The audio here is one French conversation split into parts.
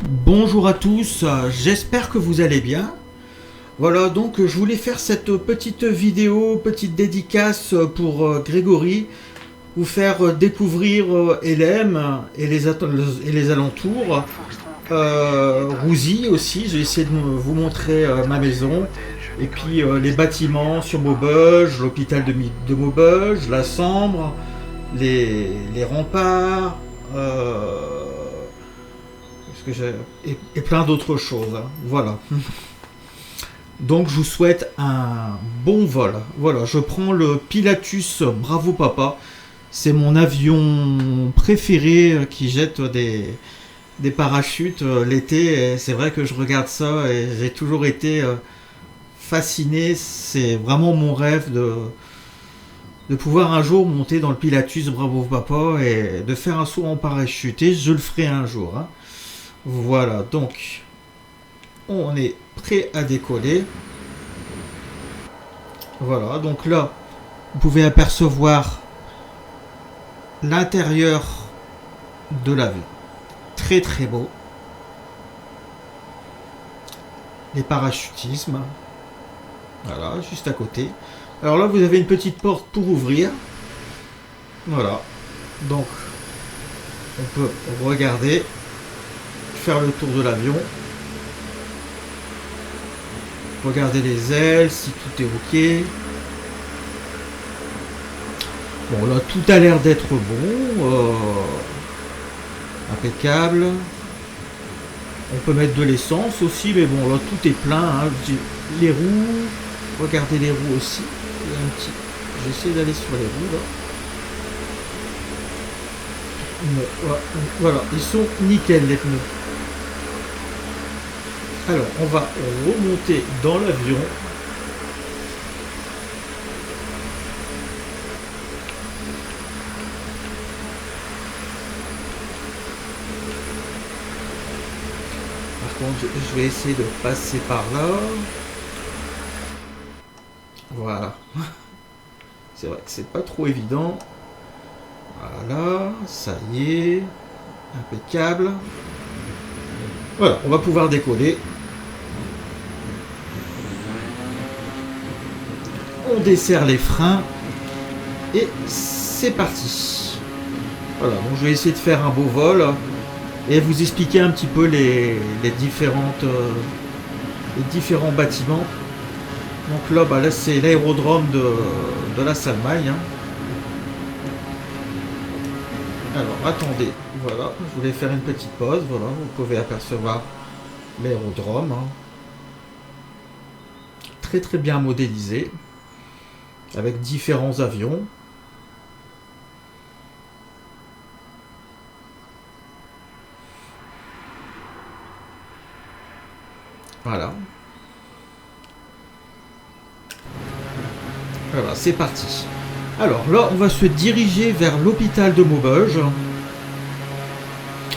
Bonjour à tous, j'espère que vous allez bien. Voilà, donc je voulais faire cette petite vidéo, petite dédicace pour Grégory, vous faire découvrir LM et les alentours. Rouzy aussi, j'ai essayé de vous montrer ma maison. Et puis les bâtiments sur Maubeuge, l'hôpital de Maubeuge, la Sambre, les remparts. Que et plein d'autres choses. Hein. Voilà. Donc je vous souhaite un bon vol. Voilà, je prends le Pilatus Bravo Papa. C'est mon avion préféré qui jette des parachutes l'été. C'est vrai que je regarde ça et j'ai toujours été fasciné. C'est vraiment mon rêve de pouvoir un jour monter dans le Pilatus Bravo Papa et de faire un saut en parachute. Et je le ferai un jour. Hein. Voilà, donc on est prêt à décoller. Voilà, donc là, vous pouvez apercevoir l'intérieur de l'avion. Très très beau. Les parachutismes. Voilà, juste à côté. Alors là, vous avez une petite porte pour ouvrir. Voilà. Donc, on peut regarder, faire le tour de l'avion. Regardez les ailes, si tout est ok. Bon, là, tout a l'air d'être bon. Impeccable. On peut mettre de l'essence aussi, mais bon, là, tout est plein. Hein. Les roues. Regardez les roues aussi. Il y a un petit... J'essaie d'aller sur les roues, là. Voilà, ils sont nickel, les pneus. Alors, on va remonter dans l'avion. Par contre, je vais essayer de passer par là. Voilà. C'est vrai que c'est pas trop évident. Voilà, ça y est. Impeccable. Voilà, on va pouvoir décoller. On desserre les freins et c'est parti. Voilà, donc je vais essayer de faire un beau vol et vous expliquer un petit peu les différents bâtiments. Donc là, là c'est l'aérodrome de la Salmagne. Hein. Alors attendez, voilà, je voulais faire une petite pause. Voilà, vous pouvez apercevoir l'aérodrome. Hein. Très très bien modélisé. Avec différents avions. Voilà. Voilà, c'est parti. Alors là, on va se diriger vers l'hôpital de Maubeuge.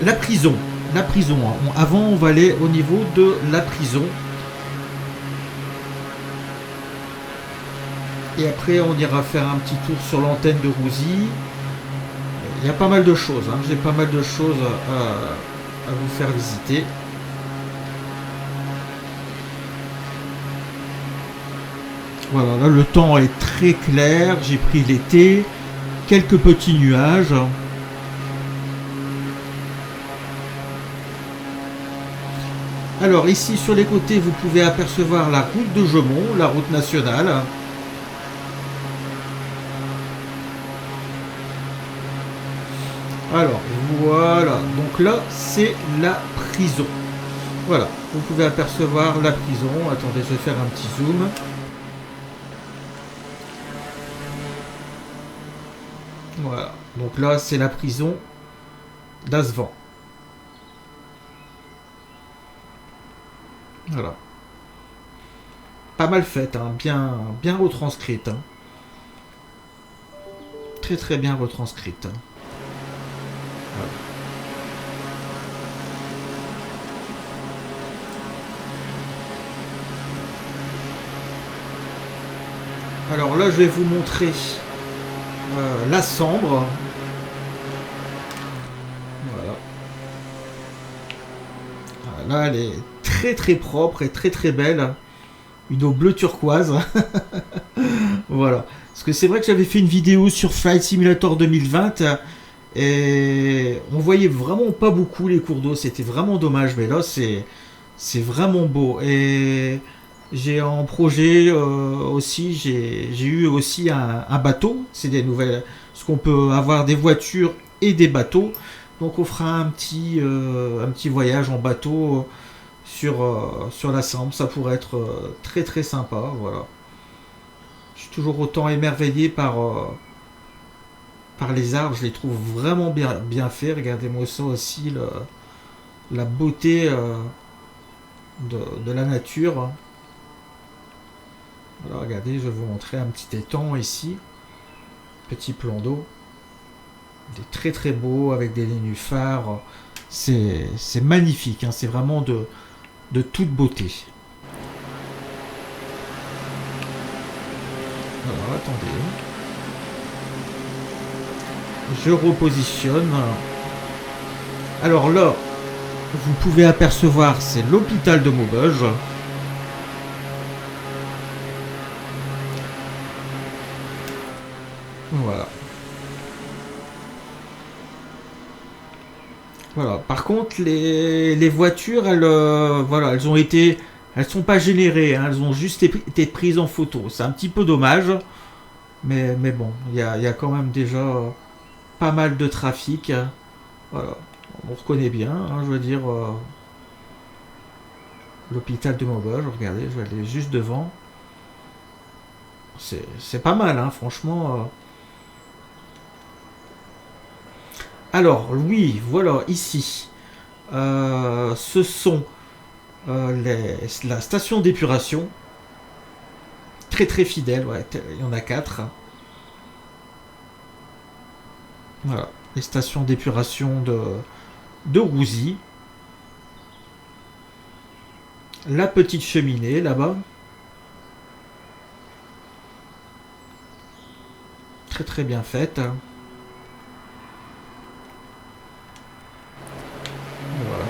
La prison. La prison. Avant, on va aller au niveau de la prison. Et après, on ira faire un petit tour sur l'antenne de Rouzy. Il y a pas mal de choses. Hein. J'ai pas mal de choses à vous faire visiter. Voilà, là, le temps est très clair. J'ai pris l'été. Quelques petits nuages. Alors, ici, sur les côtés, vous pouvez apercevoir la route de Gemont, la route nationale. Alors voilà, donc là c'est la prison. Voilà, vous pouvez apercevoir la prison. Attendez, je vais faire un petit zoom. Voilà, donc là c'est la prison d'Asvan. Voilà. Pas mal faite, hein, bien retranscrite. Hein. Très très bien retranscrite. Hein. Voilà. Alors là, je vais vous montrer la Sambre. Voilà. Là, elle est très très propre et très très belle. Une eau bleu turquoise. Voilà. Parce que c'est vrai que j'avais fait une vidéo sur Flight Simulator 2020 et on voyait vraiment pas beaucoup les cours d'eau. C'était vraiment dommage. Mais là, c'est vraiment beau. Et j'ai en projet aussi, j'ai eu aussi un bateau. C'est des nouvelles. Parce qu'on peut avoir des voitures et des bateaux. Donc on fera un petit voyage en bateau sur la Sambre. Ça pourrait être très très sympa. Voilà. Je suis toujours autant émerveillé par les arbres. Je les trouve vraiment bien faits. Regardez-moi ça aussi, la beauté de la nature. Alors regardez, je vais vous montrer un petit étang ici. Petit plan d'eau. Il est très très beau avec des nénuphars. C'est magnifique. Hein. C'est vraiment de toute beauté. Alors attendez. Je repositionne. Alors là, vous pouvez apercevoir, c'est l'hôpital de Maubeuge. Voilà. Voilà. Par contre, les voitures, voilà, elles sont pas générées, hein, elles ont juste été prises en photo. C'est un petit peu dommage, mais bon, il y a quand même déjà pas mal de trafic. Voilà. On reconnaît bien, hein, je veux dire, l'hôpital de Maubeuge. Regardez, je vais aller juste devant. C'est pas mal, hein, franchement. Alors, oui, voilà, ici, ce sont la station d'épuration. Très très fidèle, ouais, il y en a 4. Voilà, les stations d'épuration de Rouzy. La petite cheminée là-bas. Très très bien faite. Voilà.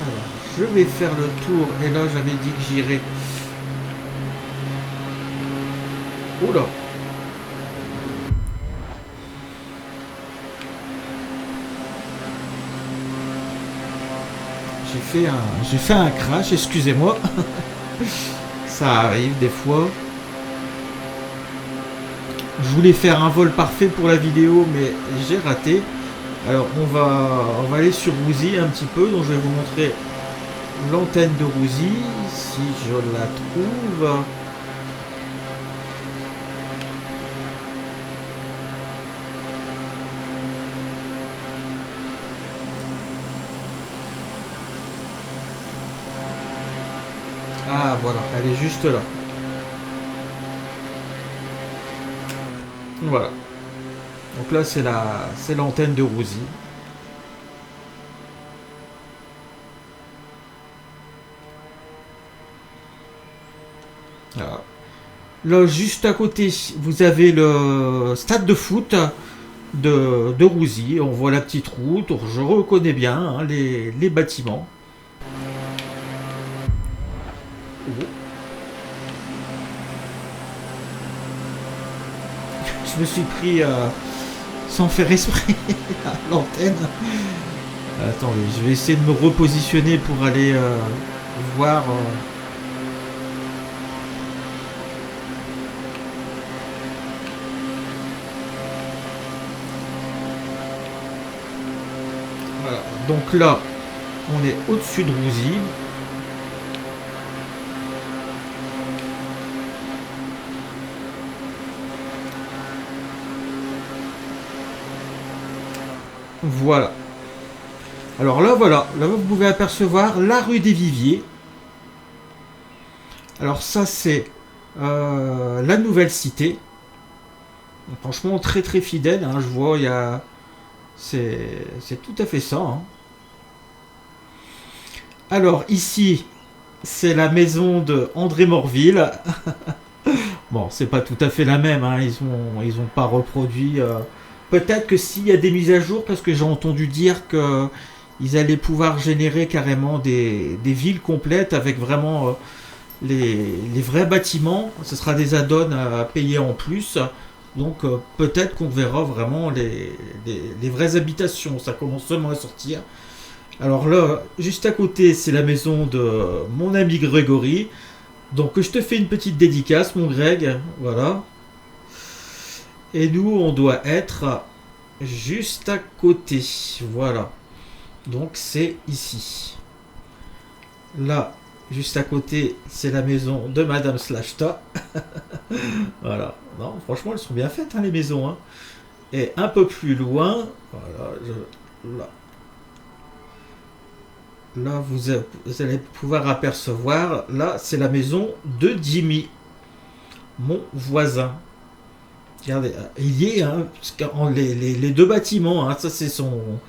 Alors, je vais faire le tour. Et là, j'avais dit que j'irais. Oula. J'ai fait un crash, excusez-moi. Ça arrive des fois. Je voulais faire un vol parfait pour la vidéo, mais j'ai raté. Alors on va aller sur Rouzy un petit peu. Donc je vais vous montrer l'antenne de Rouzy, si je la trouve. Ah voilà, elle est juste là. Voilà. Donc là c'est l'antenne de Rouzy. Voilà. Là juste à côté, vous avez le stade de foot de Rouzy. On voit la petite route, je reconnais bien hein, les bâtiments. Je me suis pris sans faire esprit à l'antenne. Attendez, je vais essayer de me repositionner pour aller voir. Voilà. Donc là, on est au-dessus de Rouzy. Voilà. Alors là, voilà. Là, vous pouvez apercevoir la rue des Viviers. Alors ça, c'est la nouvelle cité. Franchement, très très fidèle. Hein, je vois, il y a... C'est tout à fait ça. Hein. Alors ici, c'est la maison de André Morville. Bon, c'est pas tout à fait la même. Hein. Ils ont pas reproduit... Peut-être que s'il y a des mises à jour, parce que j'ai entendu dire que ils allaient pouvoir générer carrément des villes complètes avec vraiment les vrais bâtiments. Ce sera des add-ons à payer en plus. Donc peut-être qu'on verra vraiment les vraies habitations. Ça commence seulement à sortir. Alors là, juste à côté, c'est la maison de mon ami Grégory. Donc je te fais une petite dédicace, mon Greg. Voilà. Et nous, on doit être juste à côté. Voilà. Donc c'est ici. Là, juste à côté, c'est la maison de Madame Slashta. Voilà. Non, franchement, elles sont bien faites, hein, les maisons. Hein. Et un peu plus loin, voilà, là, là vous allez pouvoir apercevoir, là, c'est la maison de Jimmy, mon voisin. Regardez, il y est, hein, les deux bâtiments, hein, ça c'est son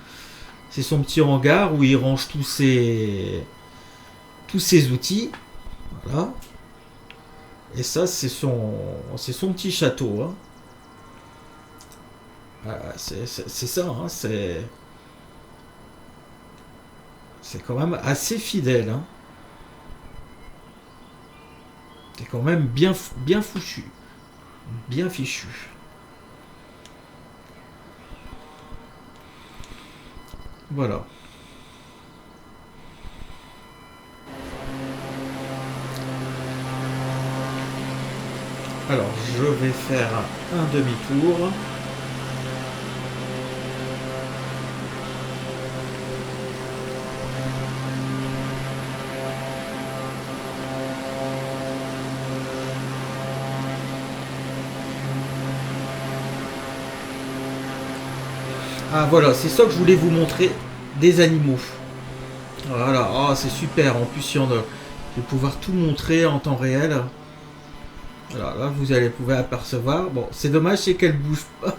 petit hangar où il range tous ses outils. Voilà. Et ça, c'est son petit château. Hein. Voilà, c'est ça, hein, c'est quand même assez fidèle. Hein. C'est quand même bien foutu. Bien fichu. Voilà. Alors, je vais faire un demi-tour. Ah voilà, c'est ça que je voulais vous montrer, des animaux. Voilà, oh, c'est super, en plus je vais pouvoir tout montrer en temps réel. Alors là, vous allez pouvoir apercevoir. Bon, c'est dommage, c'est qu'elles bougent pas.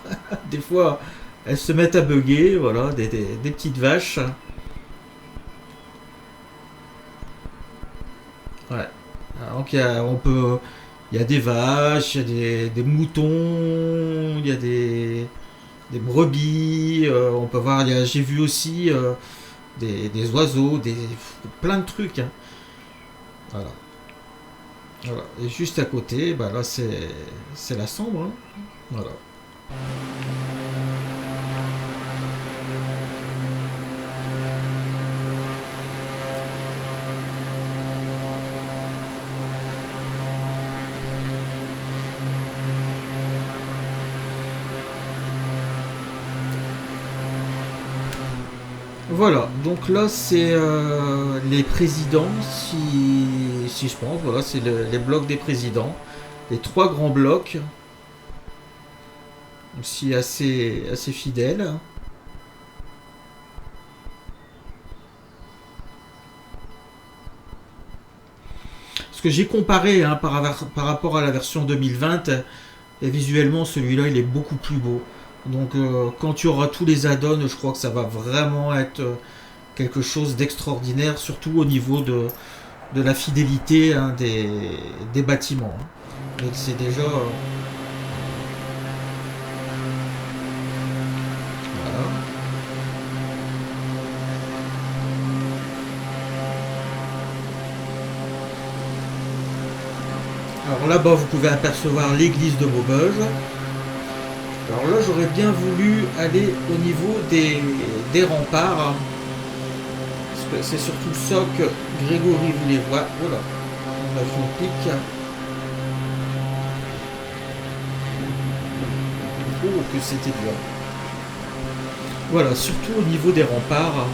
Des fois, elles se mettent à bugger. Voilà, des petites vaches. Ouais. Alors, donc, il y a des vaches, il y a des moutons, il y a des brebis. On peut voir, j'ai vu aussi des oiseaux, plein de trucs. Hein. Voilà. Voilà. Et juste à côté, bah là c'est la Sambre. Hein. Voilà. Voilà, donc là c'est les présidents, si je pense, voilà, c'est les blocs des présidents, les trois grands blocs, aussi assez fidèles. Ce que j'ai comparé hein, par rapport à la version 2020, et visuellement celui-là il est beaucoup plus beau. Donc quand tu auras tous les add-ons, je crois que ça va vraiment être quelque chose d'extraordinaire, surtout au niveau de la fidélité hein, des bâtiments. Hein. Donc c'est déjà... voilà. Alors là-bas, vous pouvez apercevoir l'église de Maubeuge. Alors là, j'aurais bien voulu aller au niveau des remparts. Parce que c'est surtout ça que Grégory voulait voir. Voilà, on a fait un pic. Oh, que c'était dur. Voilà, surtout au niveau des remparts.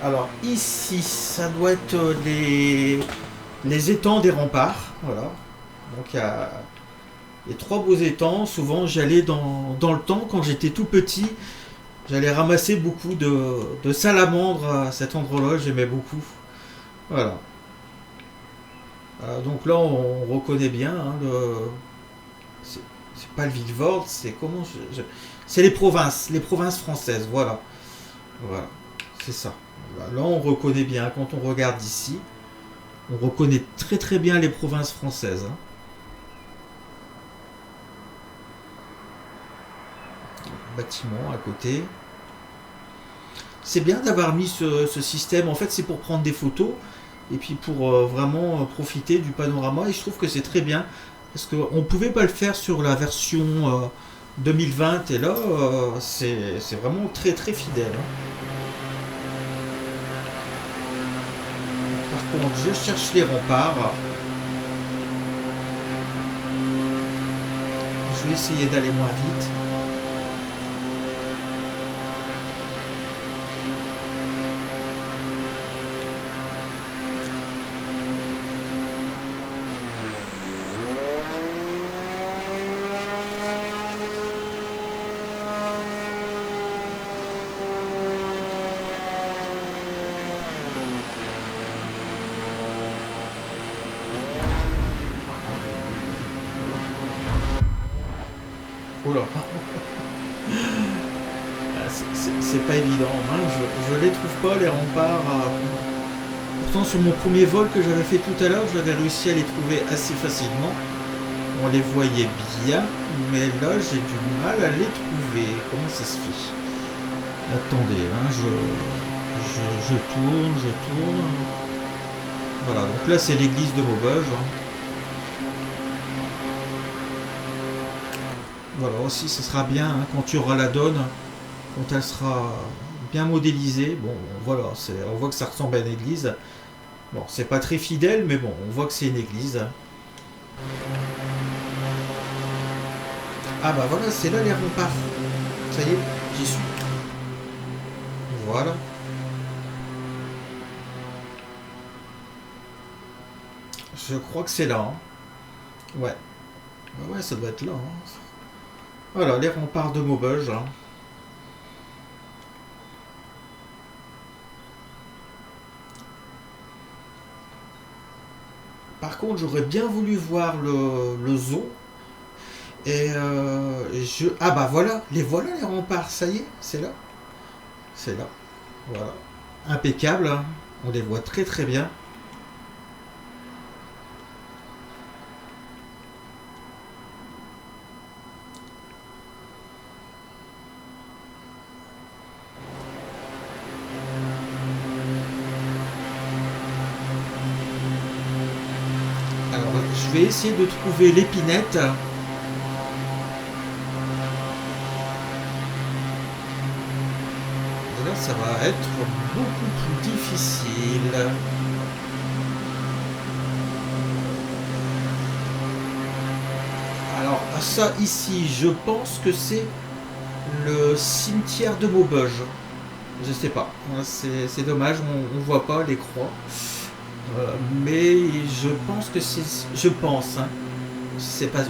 Alors ici, ça doit être les étangs des remparts. Voilà. Donc il y a les trois beaux étangs. Souvent j'allais dans le temps, quand j'étais tout petit, j'allais ramasser beaucoup de salamandres à cet endroit-là. J'aimais beaucoup. Voilà. Donc là on reconnaît bien. Hein, c'est pas le Vilvoorde, c'est comment c'est les provinces françaises. Voilà. Voilà. c'est ça. Là, on reconnaît bien, quand on regarde ici, on reconnaît très très bien les provinces françaises. Hein. Bâtiment à côté. C'est bien d'avoir mis ce système. En fait, c'est pour prendre des photos et puis pour vraiment profiter du panorama. Et je trouve que c'est très bien parce qu'on ne pouvait pas le faire sur la version 2020 et là, c'est vraiment très très fidèle. Hein. Par contre, je cherche les remparts. Je vais essayer d'aller moins vite. Oh là, c'est pas évident. Hein. Je les trouve pas les remparts. Pourtant, sur mon premier vol que j'avais fait tout à l'heure, j'avais réussi à les trouver assez facilement. On les voyait bien, mais là, j'ai du mal à les trouver. Comment ça se fait? Attendez, hein, je tourne, je tourne. Voilà, donc là, c'est l'église de Maubeuge. Hein. Voilà, aussi, ce sera bien hein, quand tu auras la donne, quand elle sera bien modélisée. Bon, voilà, on voit que ça ressemble à une église. Bon, c'est pas très fidèle, mais bon, on voit que c'est une église. Ah bah voilà, c'est là les remparts. Ça y est, j'y suis. Voilà. Je crois que c'est là. Hein. Ouais. Bah ouais, ça doit être là. Hein. Voilà, les remparts de Maubeuge. Hein. Par contre, j'aurais bien voulu voir le zoo. Ah bah voilà les remparts, ça y est, c'est là. C'est là. Voilà. Impeccable. Hein. On les voit très très bien. Alors, je vais essayer de trouver l'épinette. Et là, ça va être beaucoup plus difficile. Alors, ça ici, je pense que c'est le cimetière de Maubeuge. Je sais pas. C'est dommage, on voit pas les croix. Mais je pense que c'est. Je pense, hein. C'est pas.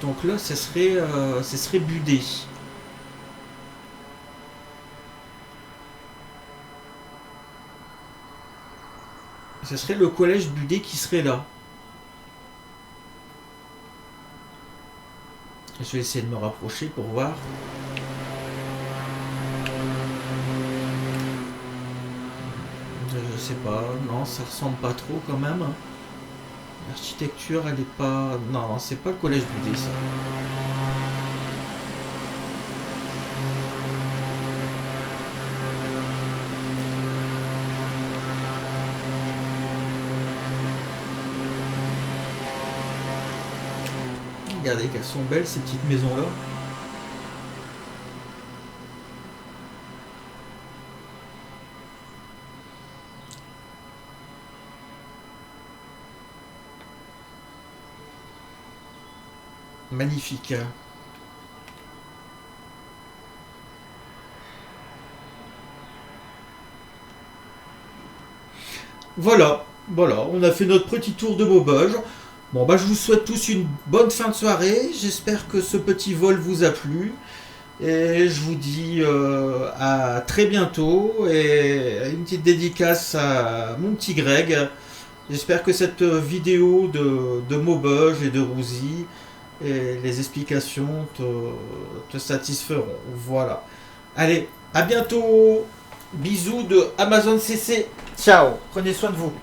Donc là, ce serait Budé. Ce serait le collège Budé qui serait là. Je vais essayer de me rapprocher pour voir. Je sais pas, non, ça ressemble pas trop quand même. L'architecture, elle est pas. Non, c'est pas le collège Budé, ça. Regardez qu'elles sont belles ces petites maisons là. Magnifique. Voilà, on a fait notre petit tour de Maubeuge. Bon bah je vous souhaite tous une bonne fin de soirée. J'espère que ce petit vol vous a plu. Et je vous dis à très bientôt. Et une petite dédicace à mon petit Greg. J'espère que cette vidéo de Maubeuge et de Rouzy et les explications te satisferont. Voilà. Allez, à bientôt. Bisous de Amazon CC. Ciao. Prenez soin de vous.